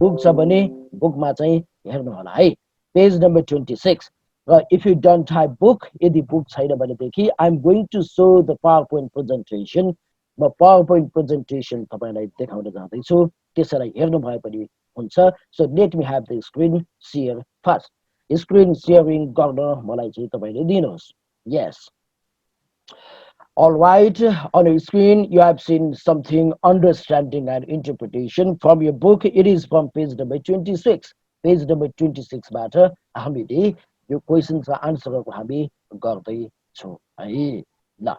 book छ भने बुकमा चाहिँ हेर्नु होला है पेज नम्बर 26 र if you don't have book यदि बुक छैन भनेदेखि I'm going to show the PowerPoint presentation म PowerPoint presentation तपाईलाई देखाउन जाँदैछु त्यसैलाई हेर्नु भए पनि हुन्छ so let me have the screen share first screen sharing गर्न मलाई चाहिँ तपाईले दिनुहोस् yes all right, on your screen, you have seen something understanding and interpretation from your book. It is from page number 26. Page number 26 बाट हामीले यो क्वेशनको आन्सरहरु हामी गर्दै छौं है ल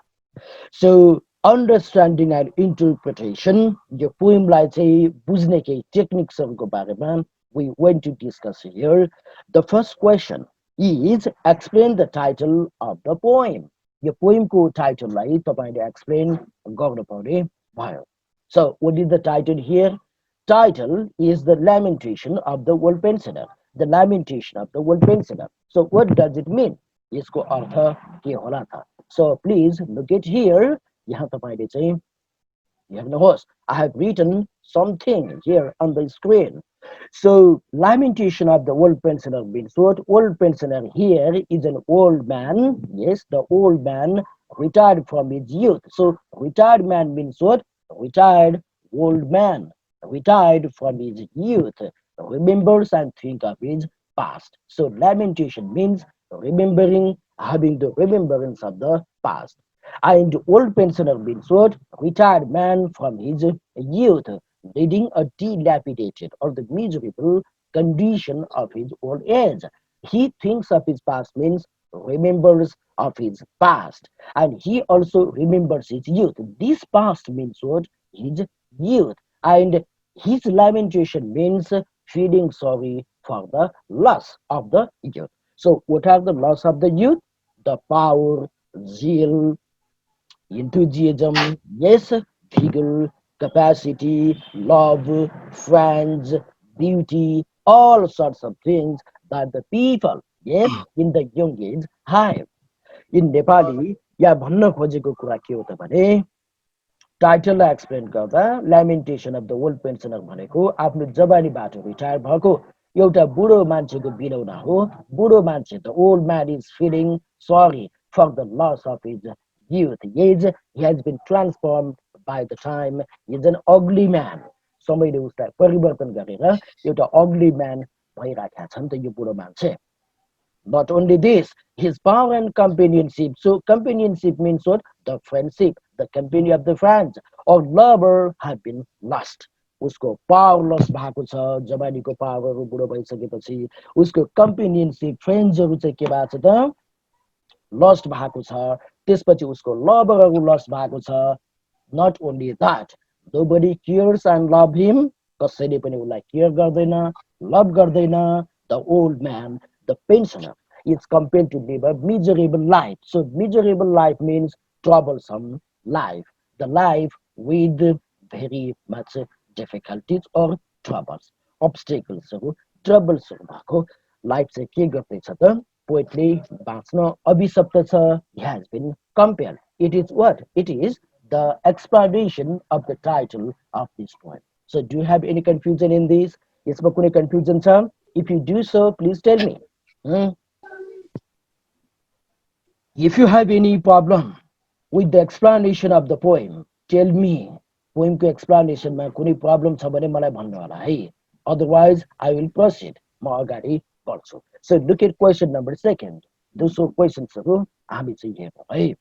so understanding and interpretation यो पोएमलाई चाहिँ बुझ्ने केही टेक्निक्सहरुको बारेमा we want to discuss here. The first question is explain the title of the poem. यो पोएमको टाइटललाई तपाईले एक्सप्लेन गर्न पर्ने भयो so what is the title here title is the lamentation of the world pensioner the lamentation of the world pensioner so what does it mean यसको अर्थ के होला त so please look it here यहाँ तपाईले चाहिँ हेर्नुहोस् I have written something here on the screen. So, lamentation of the old pensioner means what? Old pensioner here is an old man. Yes, the old man retired from his youth. So, retired man means what? Retired old man. Retired from his youth. Remembers and think of his past. So, lamentation means remembering, having the remembrance of the past. And old pensioner means what? Retired man from his youth, leading a dilapidated or the miserable condition of his old age. He thinks of his past means remembers of his past. And he also remembers his youth. This past means what? His youth. And his lamentation means feeling sorry for the loss of the youth. So what are the loss of the youth? The power, zeal, enthusiasm, yes, vigor, capacity, love, friends, beauty, all sorts of things that the people, yes, in the young age have. In Nepali, यहाँ भन्न खोजेको कुरा के हो त भने टाइटललाई explain गर्दा ल्यामेन्टेसन of the old pensioner भनेको आफ्नो जवानीबाट रिटायर भएको एउटा बुढो मान्छेको बिलौना हो बुढो मान्छे the old man is feeling sorry for the loss of his youth age he has been transformed by the time he is an ugly man समयले उसलाई परिवर्तन गरेर एउटा ugly man भइराखेका छन् त यो बुढो मान्छे not only this his power and companionship so companionship means what the friendship the company of the friends or lover have been lost उसको पावर लस भएको छ जवानीको पावरहरु बुढो भइसकेपछि उसको कम्पेनियनशिप फ्रेन्ड्सहरु चाहिँ के भएको छ त लस्ट भएको छ त्यसपछि उसको लभरहरु लस्ट भएको छ not only that nobody cares and love him कसैले पनि उलाई केयर गर्दैन लभ गर्दैन the old man the pensioner is compelled to live a miserable life so miserable life means troublesome life the life with very much difficulties or troubles obstacles troubles भएको life चाहिँ के गर्दैछ त पोएटले बाँच्न अभिशप्त छ he has been compelled it is what it is the explanation of the title of this poem so do you have any confusion in this यसमा कुनै confusion छ if you do so please tell me if you have any problem with the explanation of the poem tell me poem को explanation मा कुनै problem छ भने मलाई भन्नु होला है otherwise I will proceed म अगाडि बढ्छु so look at question number 2 दोस्रो क्वेशन्सहरु हामी चाहिँ हेरौँ है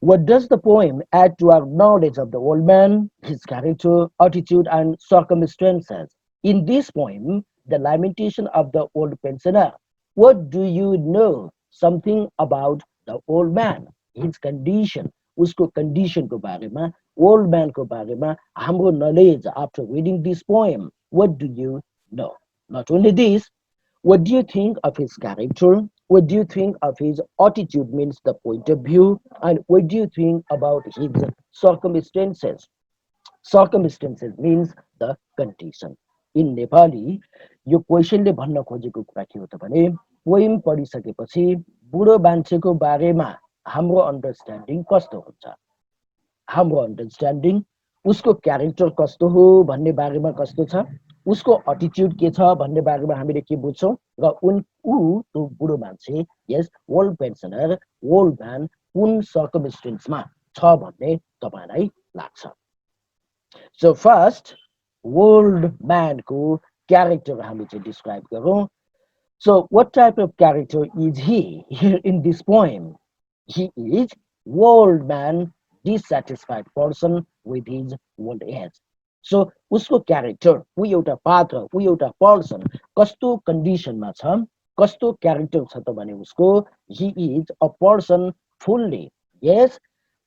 what does the poem add to our knowledge of the old man his character attitude and circumstances in this poem the lamentation of the old pensioner what do you know something about the old man his condition उसको condition को बारेमा old man को बारेमा हाम्रो knowledge after reading this poem what do you know not only this what do you think of his character what do you think of his attitude means the point of view and what do you think about his circumstances circumstances means the condition in Nepali यो क्वेशनले भन्न खोजेको कुरा के हो त भने poem पढिसकेपछि बुढो मान्छेको बारेमा हाम्रो अन्डरस्ट्यान्डिङ कस्तो हुन्छ हाम्रो अन्डरस्ट्यान्डिङ उसको क्यारेक्टर कस्तो हो भन्ने बारेमा कस्तो छ उसको एटिट्युड के छ भन्ने बारेमा हामीले के बुझ्छौँ र त्यो बुढो मान्छे यस ओल्ड पेन्सनर ओल्ड म्यान कुन सर्कमस्टेन्समा छ भन्ने तपाईँलाई लाग्छ सो फर्स्ट ओल्ड म्यानको क्यारेक्टर हामी चाहिँ डिस्क्राइब गरौँ So, what type of character is he here in this poem? He is old man, dissatisfied person with his old age. So, उसको character ऊ एउटा पात्र ऊ एउटा पर्सन कस्तो कन्डिसनमा छ कस्तो क्यारेक्टर छ त भने उसको he is a person fully yes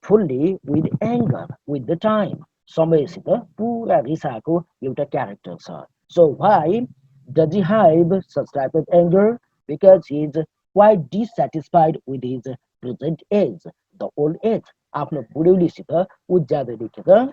fully with anger with the time समयसित पुरा रिसाएको एउटा क्यारेक्टर छ so why does he have such type of anger because he is quite dissatisfied with his present age the old age आफ्नो बुढौलीसित ऊ ज्यादा देखेर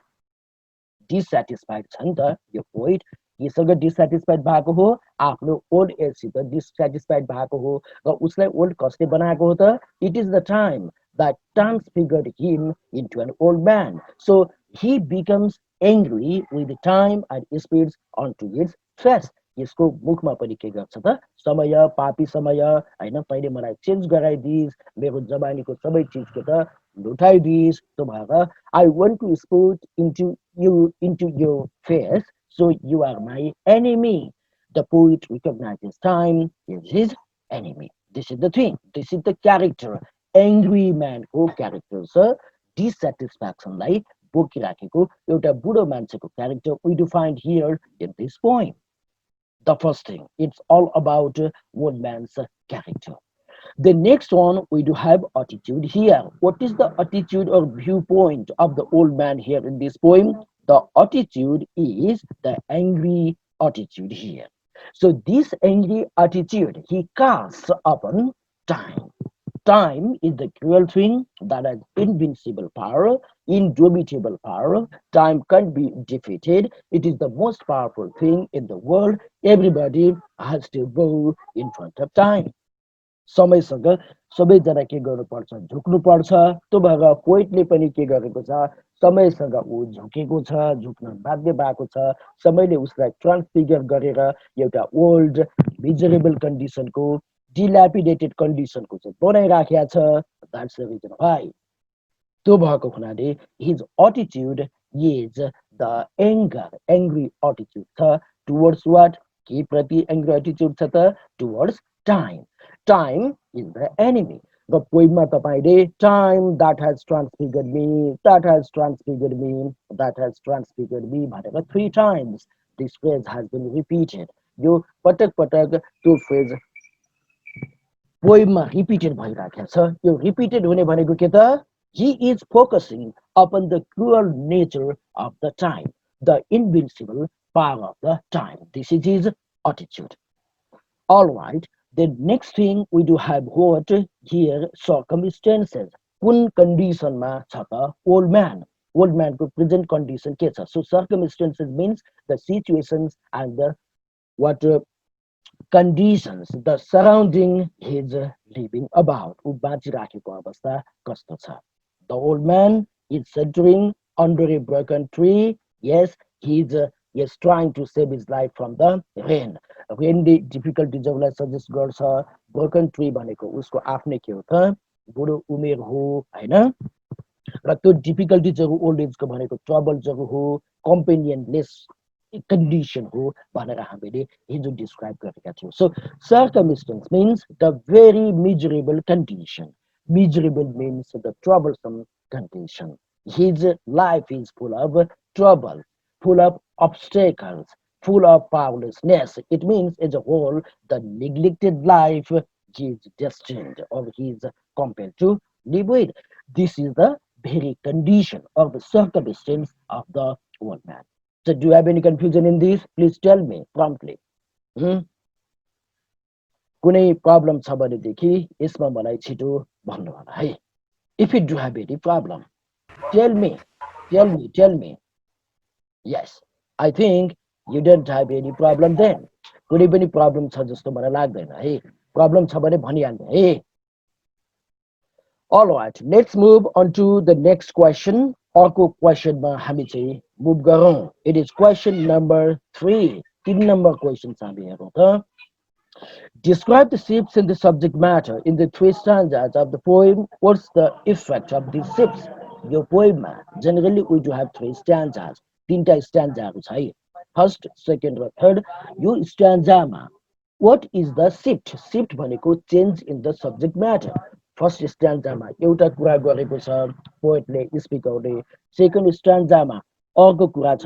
dissatisfied छ नि त यो पोइट केसँग डिससेटिस्फाइड भएको हो आफ्नो ओल्ड एजसित डिससेटिस्फाइड भएको हो र उसलाई ओल्ड कसले बनाएको हो त it is the time that transfigured him into an old man. So he becomes angry with the time and spits onto its face. यसको मुखमा पनि के गर्छ त समय पापी समय होइन तैँले मलाई चेन्ज गराइदिइस् मेरो जवानीको सबै चिज के त लुटाइदिइस् त्यो भएर I want to spit into your face so you are my enemy. The poet recognizes time is his enemy. This is the thing. This is the character. Angry man को क्यारेक्टर छ डिससेटिस्फ्याक्सनलाई बोकिराखेको एउटा बुढो मान्छेको character we do find here in this poem. The first thing, it's all about one man's character. The next one, we do have attitude here. What is the attitude or viewpoint of the old man here in this poem? The attitude is the angry attitude here. So this angry attitude he casts upon time. Time is the cruel thing that has invincible power, indomitable power. Time can't be defeated. It is the most powerful thing in the world. Everybody has to bow in front of time. समयसँग सबैजना के गर्नुपर्छ झुक्नुपर्छ त्यो भएर पोइटले पनि के गरेको छ समयसँग ऊ झुकेको छ झुक्न बाध्य भएको छ समयले उसलाई ट्रान्सफिगर गरेर एउटा ओल्ड मिजरेबल कन्डिसनको dilapidated कन्डिसनको चाहिँ बनाइराखेको छ द्याट्स द रिजन वाइ त्यो भएको हुनाले his attitude is the angry attitude छ टुवर्ड्स वाट के प्रति एङ्ग्री एटिट्युड छ त towards time is the enemy र पोइममा तपाईँले time that has transfigured me that has transfigured me that has transfigured me भनेर 3 times this phrase has been repeated यो पटक पटक त्यो फ्रेज पोइममा रिपिटेड भइराखेको छ यो रिपिटेड हुने भनेको के त he is focusing upon the cruel nature of the time the invincible power of the time this is his attitude all right the next thing we do have what here circumstances कुन कन्डिसनमा छ त old man को present condition के छ so circumstances means the situations and the what conditions the surrounding his living about ऊ बाँचिराखेको अवस्था कस्तो छ the old man is sheltering under a broken tree yes he's is trying to save his life from the rain डिफिकल्टिजहरूलाई suggest गर्छ broken tree भनेको उसको आफ्नै के हो त बुढो उमेर हो हैन र त्यो डिफिकल्टिजहरू ओल्ड एजको भनेको ट्रबल्सहरू हो कम्पेनियनलेस condition हो भनेर हामीले हिजो डिस्क्राइब गरेका थियौं so circumstance means the very miserable condition miserable means the troublesome condition his life is full of trouble full of obstacles full of powerlessness it means as a whole the neglected life is destined or he is compelled to live with this is the very condition of the circumstance of the old man so do you have any confusion in this please tell me promptly कुनै problem छ भनेदेखि यसमा मलाई छिटो भन्नु होला है if you do have any problem tell me yes I think you don't have any problem then कुनै पनि प्रब्लम छ जस्तो मलाई लाग्दैन है प्रब्लम छ भने भनिहाल्नु है all right let's move on to the next question अर्को क्वेशनमा हामी चाहिँ मुभ गरौँ it is question number 3 3 number questions हामी हेरौँ त Describe the shifts in the subject matter in the three stanzas of the poem. What's the effect of these shifts? Your poem, generally, we do have three stanzas. Tinta stanza है. First, second, or third. यो stanza what is the shift? Shift भनेको change in the subject matter. First stanza एउटा कुरा गरेको छ पोएटले स्पिकरले second स्ट्यान्जामा अर्को कुरा छ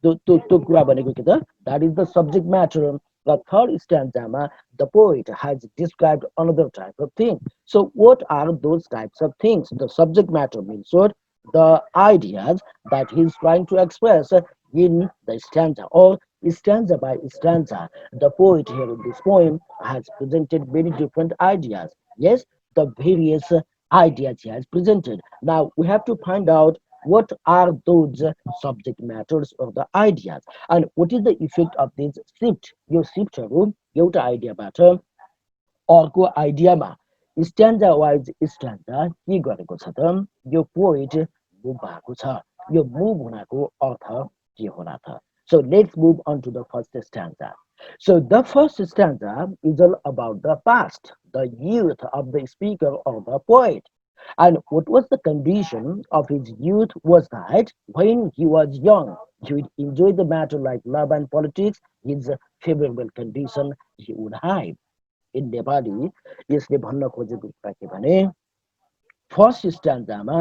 त्यो कुरा भनेको के त that is the subject matter. The third stanza the poet has described another type of thing. So what are those types of things? The subject matter means what? The ideas that he's trying to express in the stanza or stanza by stanza. The poet here in this poem has presented many different ideas. Yes, the various ideas he has presented. Now we have to find out what are those subject matters or the ideas and what is the effect of this shift. Your shiftहरू एउटा आइडियाबाट अर्को आइडियामा स्ट्यान्जा wise स्ट्यान्जा के गरेको छ त यो poet move भएको छ यो मुभ हुनाको अर्थ के होला त So let's move on to the first stanza. So the first stanza is all about the past, the youth of the speaker or the poet. And what was the condition of his youth was that when he was young, he would enjoy the matter like love and politics, his favorable condition he would have. In Nepali, यसले भन्न खोजेको कुरा के भने first स्ट्यान्जामा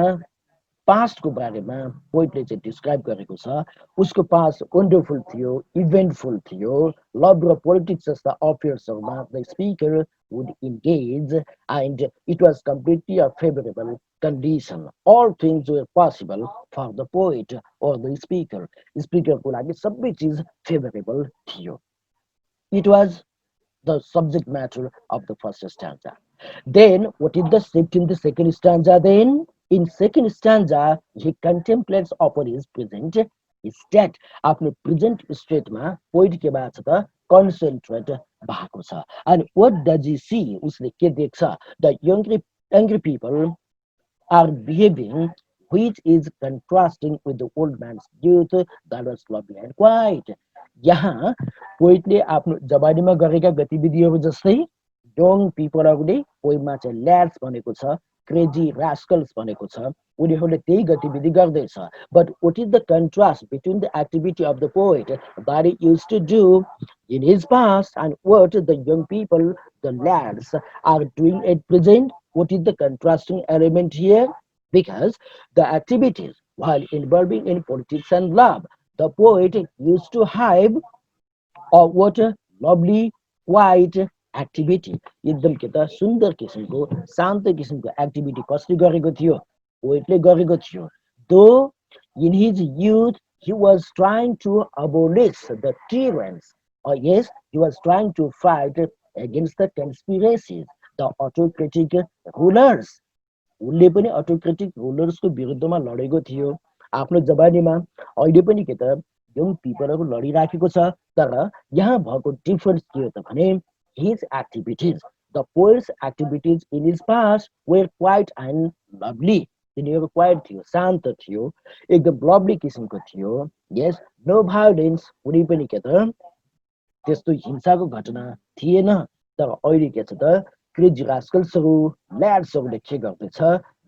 पास्टको बारेमा पोइटले चाहिँ describe गरेको छ उसको पास्ट वन्डरफुल थियो इभेन्टफुल थियो लभ र पोलिटिक्स जस्ता अफेयर्सहरूमा the speaker would engage and it was completely a favorable condition. All things were possible for the poet or the speaker. स्पिकरको लागि सबै चिज फेभरेबल थियो. It was the subject matter of the first stanza. Then, what is the shift in the second stanza then? In second stanza, he contemplates upon his present state. आफ्नो present stateमा poet के भएको छ त concentrate भएको छ. And what does he see? उसले के देख्छ? The younger people are behaving which is contrasting with the old man's youth that was lovely and quiet. यहाँ पोइटले आफ्नो जवानीमा गरेका गतिविधिहरू जस्तै यङ पिपलहरूले पोइममा चाहिँ ल्याड्स भनेको छ क्रेजी रास्कल्स भनेको छ उनीहरूले त्यही गतिविधि गर्दैछ but what is the contrast between the activity of the poet that he used to do in his past and what the young people the lads are doing at present? What is the contrasting element here? Because the activities while involving in politics and love the poet used to have or what a lovely quiet activity एकदम के त सुन्दर किसिमको शान्त किसिमको activity कसले गरेको थियो पोइटले गरेको थियो though in his youth he was trying to abolish the tyrants or yes he was trying to fight against the conspiracies the autocratic rulers उनले पनि अटोक्रेटिक रुलर्सको विरुद्धमा लडेको थियो आफ्नो जवानीमा अहिले पनि के त यङ पिपलहरू लडिराखेको छ तर यहाँ भएको डिफरेन्स के हो त भने his activities the poet's activities in his past were quiet and lovely तिनीहरू क्वाइट थियो शान्त थियो एकदम लभली किसिमको थियो यस नो भायोलेन्स कुनै पनि के त त्यस्तो हिंसाको घटना थिएन तर अहिले के छ त क्रेजी रास्कल्सहरू ल्याड्सहरूले के गर्दैछ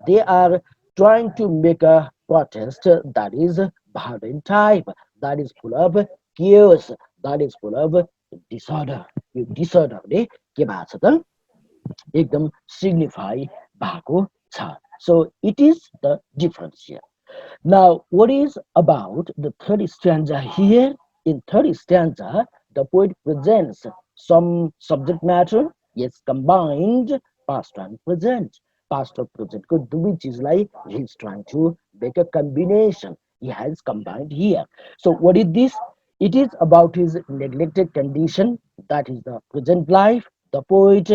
they are trying to make a protest that is violent type that is full of chaos that is full of disorder यो डिसअर्डरले के भएको छ त एकदम सिग्निफाई भएको छ so it is the difference here. Now what is about the third stanza here? In third stanza the poet presents some subject matter yes combined past and present past or present को दुवै चिजलाई he is trying to make a combination he has combined here. So what is this? It is about his neglected condition that is the present life. The poet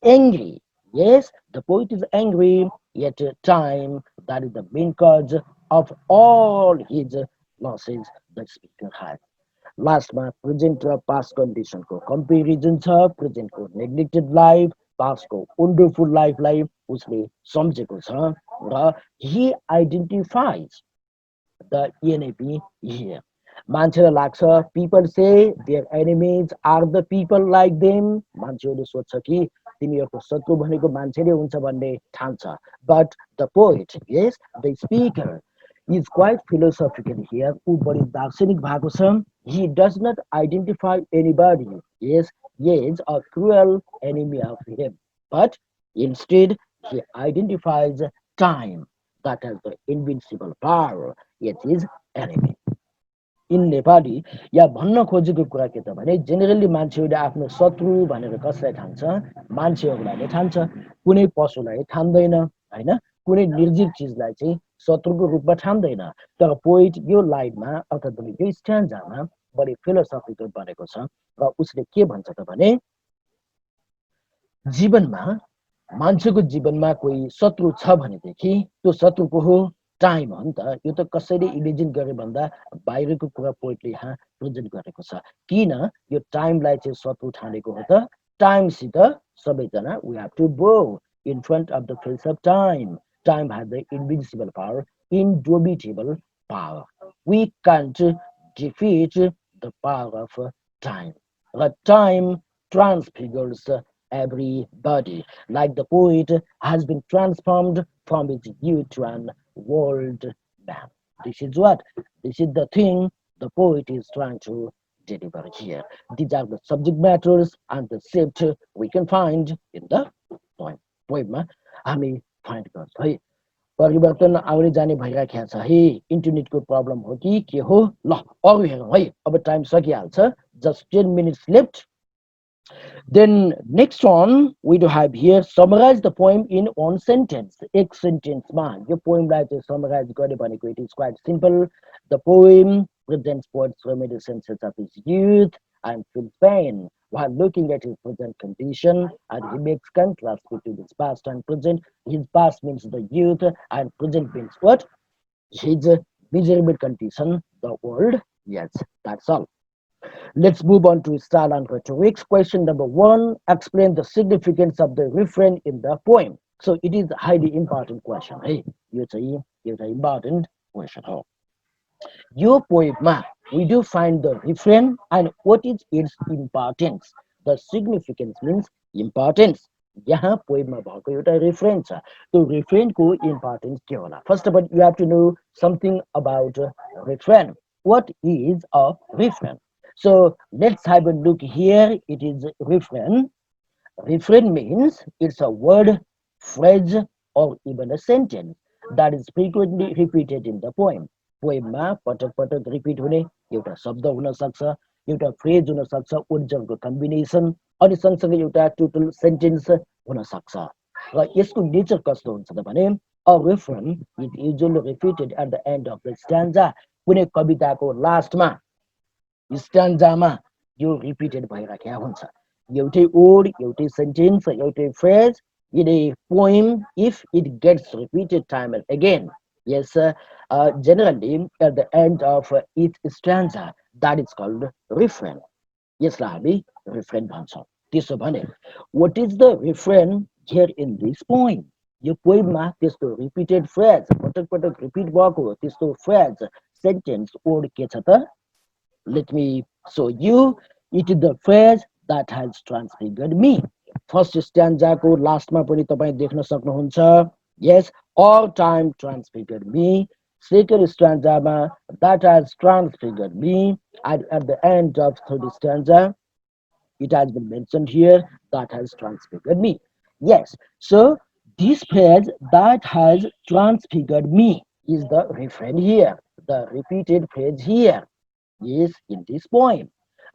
angry. Yes, the poet is angry at a time that is the main cause of all his losses the speaker has. लास्टमा present र past कन्डिसनको comparison छ प्रेजेन्टको neglected life पास्टको wonderful लाइफलाई उसले सम्झेको छ र he identifies the ENAP here. मान्छेलाई लाग्छ people say their enemies are the people like them मान्छेहरूले सोच्छ कि तिमीहरूको शत्रु भनेको मान्छेले हुन्छ भन्ने ठान्छ but the poet yes the speaker is quite philosophical here ऊ बढी दार्शनिक भएको छ he does not identify anybody yes yes a cruel enemy of him but instead he identifies time that has the invincible power it is enemy in Nepali या भन्न खोजेको कुरा के त भने जेनेरली मान्छेहरूले आफ्नो शत्रु भनेर कसलाई ठान्छ मान्छेहरूलाई नै ठान्छ कुनै पशुलाई ठान्दैन हैन कुनै निर्जीव चिजलाई चाहिँ शत्रुको रूपमा ठान्दैन तर पोइट यो लाइनमा अर्थात् यो स्ट्यान्जामा बढी फिलोसफिकल बनेको छ र उसले के भन्छ त भने जीवनमा मान्छेको जीवनमा कोही शत्रु छ भनेदेखि त्यो शत्रु को हो टाइम हो नि त यो त कसैले इमेजिन गरे भन्दा बाहिरको कुरा पोइटले यहाँ प्रेजेन्ट गरेको छ किन यो टाइमलाई चाहिँ शत्रु ठानेको हो त टाइमसित सबैजना we have to go in front of the face of time time has the invincible power indomitable power we can't defeat the power of time र time transfigures everybody like the poet has been transformed from his youth to an old man this is the thing the poet is trying to deliver here these are the subject matters and the shift we can find in the poem मा हामी find गर्छौँ है परिवर्तन आउने जाने भइराखेको छ है इन्टरनेटको प्रब्लम हो कि के हो ल अरु हेरौँ है अब टाइम सकिहाल्छ just 10 minutes left. Then next one we do have here summarize the poem in one sentence. एक sentence मा यो पोएमलाई चाहिँ summarize गरे भनेको it is quite simple. The poem presents poet's reminiscences of his youth and feels pain while looking at his present condition and he makes contrast between his past and present. His past means the youth and present means what? His miserable condition, the world. Yes, that's all. Let's move on to style and rhetorics. Question number 1. Explain the significance of the refrain in the poem. So it is a highly important question. Hey, it's an important question. Oh. Your poem, we do find the refrain and what is its importance. The significance means importance. यहाँ पोएममा भएको एउटा refrain छ त्यो रिफ्रेनको importance के होला first of all you have to know something about refrain what is a refrain so let's have a look here it is refrain refrain means it's a word phrase or even a sentence that is frequently repeated in the poem पोएममा पटक पटक repeat हुने एउटा शब्द हुन सक्छ एउटा phrase हुन सक्छ ओरिजिनलको कम्बिनेसन अनि सँगसँगै एउटा टोटल सेन्टेन्स हुन सक्छ र यसको नेचर कस्तो हुन्छ त भने a refrain is usually repeated at the end of the stanza कुनै कविताको लास्टमा स्ट्यान्जामा यो रिपिटेड भइराखेको हुन्छ एउटै वर्ड एउटै सेन्टेन्स एउटै phrase in a poem if it gets repeated time and again yes generally at the end of each stanza that is called refrain यसलाई हामी refrain भन्छौँ त्यसो भने what is the refrain here in this poem यो पोइममा त्यस्तो repeated phrase पटक पटक repeat भएको त्यस्तो फ्रेज सेन्टेन्स वर्ड के छ त let me show you it is the phrase that has transfigured me first stanza को last मा पनि तपाई देख्न सक्नुहुन्छ yes all time transfigured me second stanza मा that has transfigured me and at the end of third stanza it has been mentioned here that has transfigured me yes so this phrase that has transfigured me is the refrain here the repeated phrase here is in this poem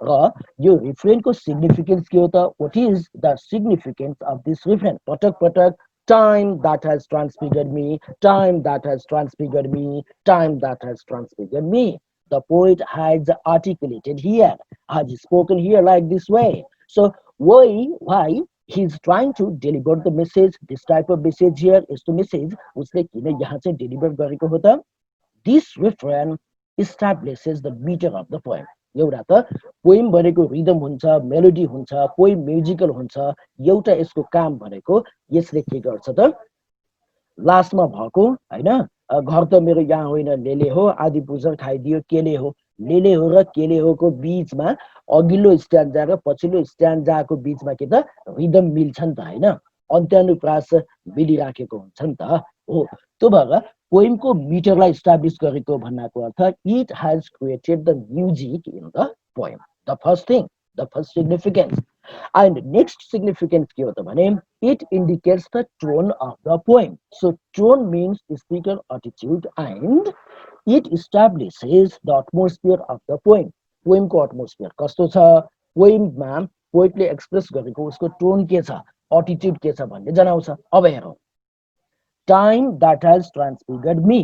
र यो रिफ्रेनको significance के हो त what is the significance of this refrain पटक पटक time that has transfigured me time that has transfigured me time that has transfigured me the poet has articulated here has spoken here like this way so why he's trying to deliver the message this type of message here is to message उसले किन यहाँ चाहिँ deliver गरेको हो त this refrain establishes the meter of the poem एउटा त poem भनेको रिदम हुन्छ मेलोडी हुन्छ पोइम म्युजिकल हुन्छ एउटा यसको काम भनेको यसले के गर्छ त लास्टमा भएको हैन घर त मेरो यहाँ होइन लेले हो आदि पुजर खाइदियो केले हो लेले हो र केले होको बीचमा अघिल्लो स्ट्यान्जा र पछिल्लो स्ट्यान्जाको बीचमा के त रिदम मिल्छ नि त होइन अन्त्यानुप्रास मिलिराखेको हुन्छ नि त हो त्यो भएर पोइमको मिटरलाई इस्टाब्लिस गरेको भन्नाको अर्थ it has created the music in the poem the first thing the first significance and next significance के हो त भने it indicates the tone of the poem so tone means speaker attitude and it establishes the atmosphere of the poem. पोइमको atmosphere कस्तो छ पोइममा पोइटले express गरेको उसको tone के छ एटिट्युड के छ भन्ने जनाउँछ अब हेरौँ time that has transfigured me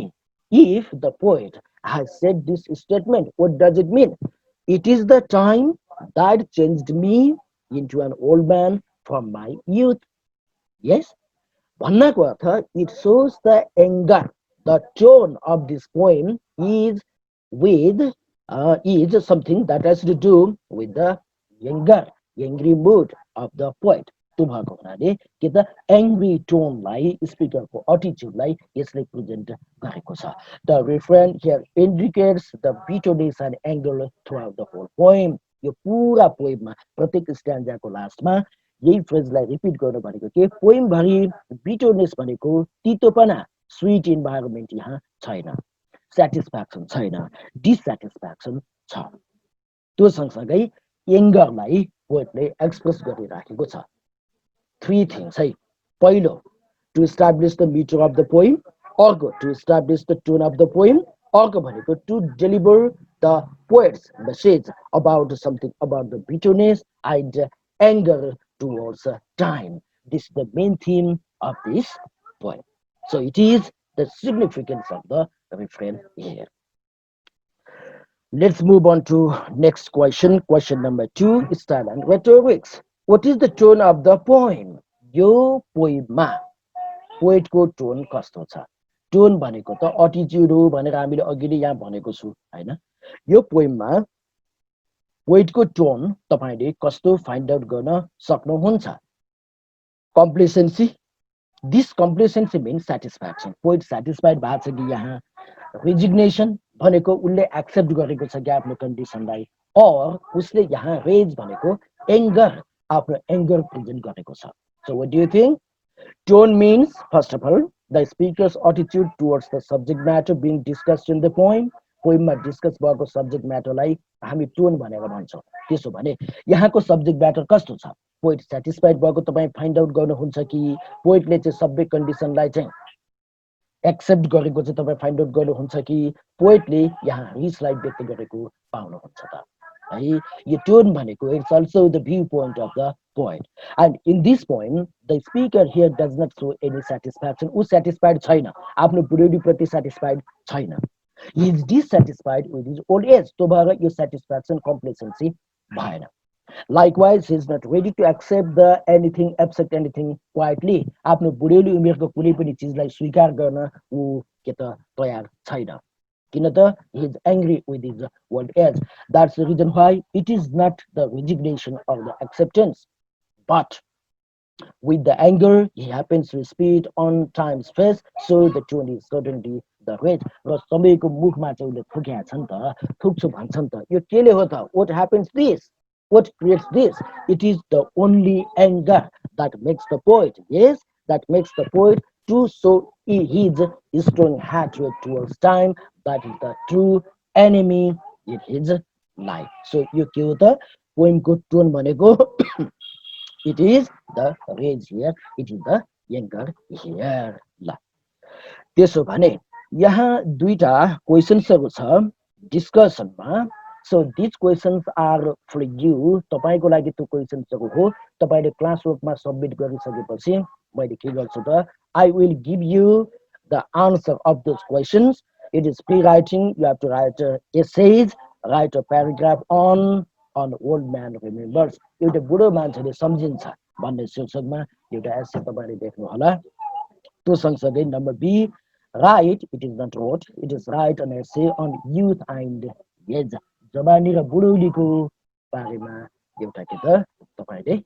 if the poet has said this statement what does it mean it is the time that changed me into an old man from my youth yes भन्नाको earth it shows the anger the tone of this poem is with is something that has to do with the anger angry mood of the poet त्यो भएको हुनाले के त angry टोनलाई स्पिकरको एटिट्युडलाई यसले present गरेको छ the refrain here indicates the bitterness and anger throughout the whole poem यो पुरा पोएममा प्रत्येक स्ट्यान्जाको लास्टमा यही फ्रेजलाई रिपिट गर्नु भनेको के पोइमभरि बिटरनेस भनेको तितोपना स्विट इन्भाइरोमेन्ट यहाँ छैन सेटिस्फ्याक्सन छैन डिससेटिस्फ्याक्सन छ त्यो सँगसँगै एङ्गरलाई पोएटले एक्सप्रेस गरिराखेको छ थ्री थिङ्स है पहिलो to establish the metre of the poem अर्को to establish the tone of the poem अर्को भनेको to deliver the poet's message about something about the bitterness and anger towards time. This is the main theme of this poem. So it is the significance of the refrain here. Let's move on to next question. Question number 2, style and rhetorics. What is the tone of the poem? Yo poema. Poet ko tone कस्तो छ tone भनेको त attitude हो भनेर हामीले अघि नै यहाँ भनेको छु हैन यो पोइममा पोइटको टोन तपाईले कस्तो फाइन्ड आउट गर्न सक्नुहुन्छ complacency this complacency means satisfaction poet satisfied भएको छ कि यहाँ रेजिग्नेसन भनेको उसले एक्सेप्ट गरेको छ कि आफ्नो कन्डिसनलाई और उसले यहाँ रेज भनेको एङ्गर आफ्नो एङ्गर प्रेजेन्ट गरेको छ so what do you think tone means first of all the speaker's attitude towards the subject matter being discussed in the poem पोइममा डिस्कस भएको सब्जेक्ट म्याटरलाई हामी टोन भनेर भन्छौँ त्यसो भने यहाँको सब्जेक्ट म्याटर कस्तो छ पोइट सेटिस्फाइड भएको तपाईँ फाइन्ड आउट गर्नुहुन्छ कि पोइटले चाहिँ सबै कन्डिसनलाई चाहिँ एक्सेप्ट गरेको चाहिँ तपाईँ फाइन्ड आउट गर्नुहुन्छ कि पोइटले यहाँ रिसलाई व्यक्त गरेको पाउनुहुन्छ त है यो टोन भनेको it's also the viewpoint of the poet and in this poem the speaker here does not show any satisfaction ऊ सेटिस्फाइड छैन आफ्नो बुढेलीप्रति सेटिस्फाइड छैन he is dissatisfied with his old age तो भएर यो satisfaction complacency भएन likewise he is not ready to accept the anything quietly आफ्नो बुढेली उमेरको कुनै पनि चिजलाई स्वीकार गर्न ऊ के त तयार छैन किन त he is angry with his old age that's the reason why it is not the resignation or the acceptance but with the anger he happens to spit on time's face so the tone is certainly the rage र सबैको मुखमा चाहिँ उसले थुक्या छ नि त थुक्छु भन्छ नि त यो केले हो त what happens this what creates this it is the only anger that makes the poet yes that makes the poet to show his strong hatred towards time that is the true enemy in his life so यो के हो त पोइमको tone भनेको it is the rage here it is the anger here ल त्यसो भने यहाँ दुईटा क्वेशन्सहरु छ डिस्कसनमा so this questions are for you तपाईको लागि त्यो क्वेशन्सहरु हो तपाईले क्लास वर्कमा सबमिट गरिसकेपछि मैले के गर्छु त I will give you the answer of those questions it is free writing you have to write essays write a paragraph on old man remembers एउटा बुढो मान्छेले सम्झिन्छ भन्ने शीर्षकमा एउटा एसे तपाईले देख्नु होला त्यो सँगसँगै number B write it is not wrote it is write an essay on youth and age जवानी र बुढौलीको बारेमा एउटा के त तपाईले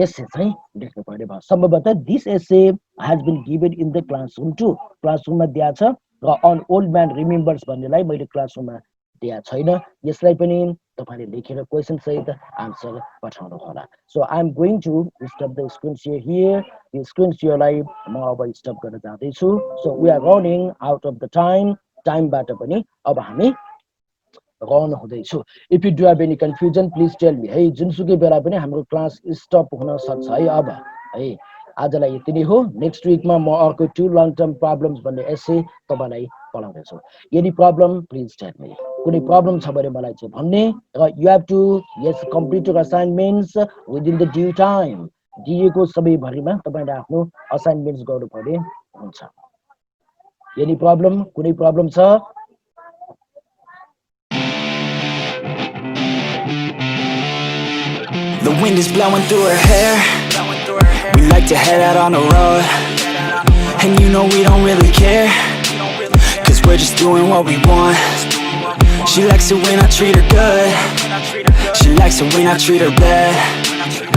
एसे चाहिँ लेख्नु पर्ने भयो सम्भवतः this essay has been given in the classroom to क्लासरुममा दिएको छ र अन ओल्ड म्यान रिमेम्बर्स भन्नेलाई मैले क्लासरुममा दिया छैन यसलाई पनि तपाईले लेखेर क्वेशन सहित आन्सर पठाउनु होला so I am going to stop the screen share here यो स्क्रिन शेयरलाई म अब स्टप गर्न जाँदै छु so we are running out of the टाइमबाट पनि अब हामी रन हुँदैछु if you do have any confusion please tell me है जुनसुकै बेला पनि हाम्रो क्लास स्टप हुन सक्छ है अब है आजलाई यति नै हो नेक्स्ट विकमा म अर्को टु लङ टर्म प्रब्लम्स भन्ने एसे तपाईलाई पढाउँदैछु यदि प्रब्लम प्लिज टेल मी कुनै प्रब्लम छ भने मलाई चाहिँ भन्ने र you have to just complete your assignments within the due time दिएको समयभरिमा तपाईले आफ्नो असाइनमेन्ट्स गर्नुपर्ने हुन्छ यदि प्रब्लम कुनै प्रब्लम छ The wind is blowing through her hair. We like to head out on the road, and you know we don't really care, 'cause we're just doing what we want. She likes it when I treat her good. She likes it when I treat her bad.